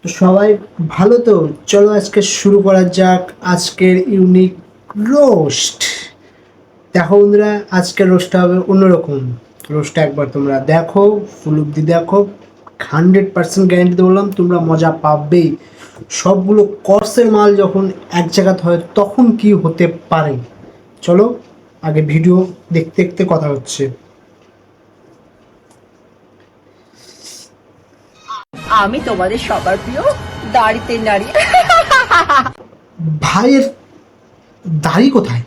তো সবাই ভালো তো? চলো আজকে শুরু করা যাক আজকের ইউনিক রোস্ট। দেখো বন্ধুরা, আজকের রোস্টটা হবে অন্যরকম। রোস্টটা একবার তোমরা দেখো, ফুল অব্দি দেখো, 100% গ্যারান্টি বললাম তোমরা মজা পাবেই। সবগুলো কর্সের মাল যখন এক জায়গাতে হয় তখন কি হতে পারে, চলো আগে ভিডিও দেখতে দেখতে কথা হচ্ছে। আমি তোমাদের সবার প্রিয় দাড়িতে নারী। ভাইয়ের দাড়ি কোথায়?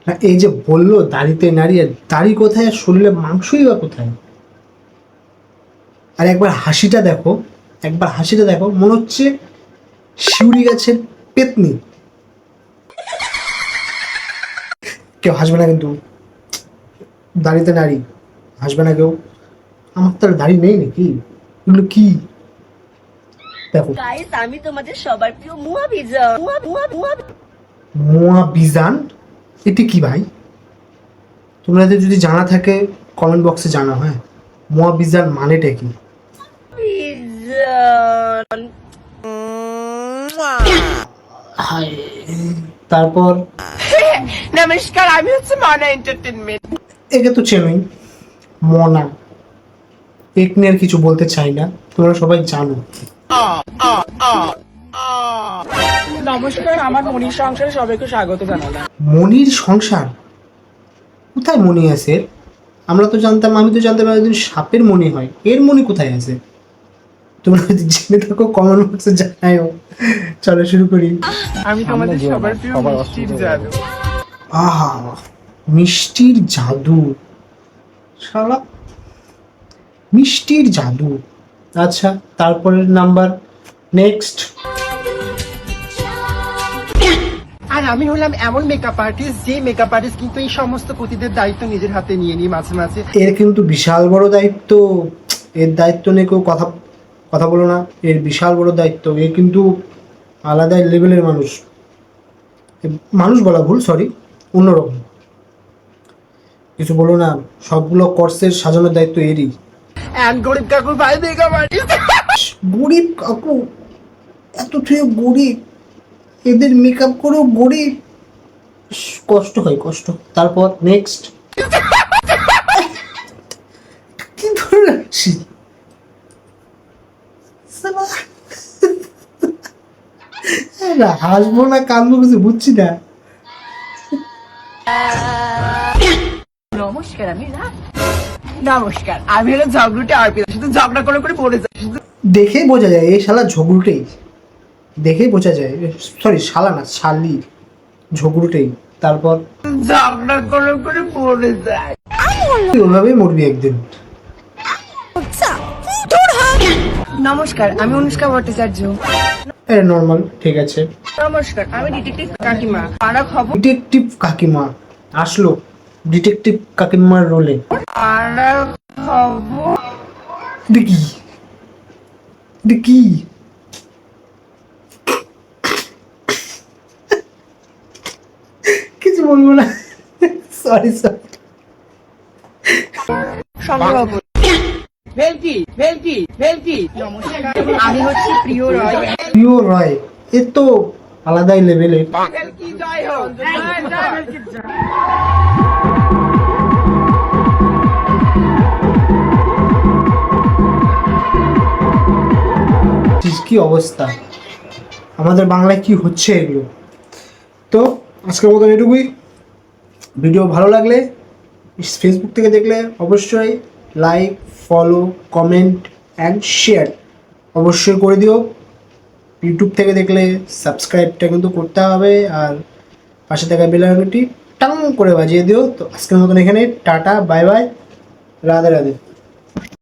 না, এই যে বললো দাড়িতে নারী, আর দাড়ি কোথায় আর শরীরে মাংসই বা কোথায়? আর একবার হাসিটা দেখো, একবার হাসিটা দেখো, মনে হচ্ছে শিউরি গাছের পেতনি। কেউ হাসবে না কিন্তু, দাড়িতে নারী হাসবে না কেউ। আমার তো আর দাড়ি নেই নাকি, এগুলো কি দেখো। গাইস, আমি তোমাদের সবার প্রিয় মুয়া ভিজা। মোয়া বিজান, এটি কি ভাই? তোমাদের যদি জানা থাকে কমেন্ট বক্সে জানা। হ্যাঁ, মোয়া বিজান মানেটা কি? হায়, তারপর নমস্কার, আমি হচ্ছে মনা এন্টারটেইনমেন্ট। একে তো চেনই, মনা। এক নিয়ে আর কিছু বলতে চাই না, তোমরা সবাই জানো। নমস্কার, আমার মনির সংসারে সবাইকে স্বাগত জানালাম। মনির সংসার? কোথায় মনি আছে এর? আমরা তো জানতাম, আমি তো জানতাম একদিন সাপের মনি হয়, এর মনি কোথায় আছে? তোমরা যদি জেনে থাকো কমেন্ট বক্সে জানাও। চলো শুরু করি। আমি তোমাদের সবার প্রিয় মিষ্টির জাদু। আহা, মিষ্টির জাদু, শালা মিষ্টির জাদু। আচ্ছা, তারপরের নাম্বার, নেক্সট। আর আমি হলাম এমন মেকআপ আর্টিস্ট, যে মেকআপ আর্টিস্ট কিন্তু এই সমস্ত পতিদের দায়িত্ব নিজের হাতে নিয়ে নিই মাঝে মাঝে। এর কিন্তু বিশাল বড় দায়িত্ব। এর দায়িত্ব নিয়ে কেউ কথা কথা বলো না। এর বিশাল বড় দায়িত্ব। এ কিন্তু আলাদা লেভেলের মানুষ। মানুষ বলা ভুল, সরি, অন্যরকম কিছু বলো না। সবগুলো কোর্সের সাজানোর দায়িত্ব এরই। এন্ড গরিব কাকুর ভাই মেকআপ আর্টিস্ট। গরিব কাকু, এত থেকে গরিব, এদের মেকআপ করেও গরিব, কষ্ট হয়, কষ্ট। তারপর নেক্সট। কি ধরে রাখছি হাসবো না কাঁদবো কিছু বুঝছি না। নমস্কার, আমি না নমস্কার, আমি হলো ঝগড়ুটে আরপি, শুধু ঝগড়া করে করে পড়ে যায়। দেখেই বোঝা যায় এই শালা ঝগড়ুটেই, দেখেই বোঝা যায়। সরি, শালা না, শালি, ঝগড়ুটেই। তারপর ঝগড়া করে করে পড়ে যায়। তুই ওইভাবেই মরবি একদিন। নমস্কার, আমি অনুষ্কা ভট্টাচার্য। এটা নর্মাল, ঠিক আছে। নমস্কার, আমি ডিটেকটিভ কাকিমা। পাড়া খবর। ডিটেকটিভ কাকিমা আসলো ডিটেকটিভ কাকিমার রোলে। পাড়া খবর। দেখি দেখি কিছু বলবো না, সরি সরি। সংগ্রহ করি। ভেলকি ভেলকি ভেলকি। আমি হচ্ছি প্রিয় রয়। প্রিয় রয়, এ তো আলাদাই লেভেলের। ভেলকি জয় হোক। কি অবস্থা, আমাদের বাংলায় কি হচ্ছে এগুলো। তো আজকের মতন এটুকুই। ভিডিও ভালো লাগলে, ফেসবুক থেকে দেখলে অবশ্যই like, follow, comment and share অবশ্যই করে দিও। ইউটিউব থেকে দেখলে সাবস্ক্রাইবটা কিন্তু করতে হবে, আর পাশে থাকা বেল আইকনটি টাং করে বাজিয়ে দিও। তো আজকের মতন এখানে tata, bye bye, Radhe Radhe.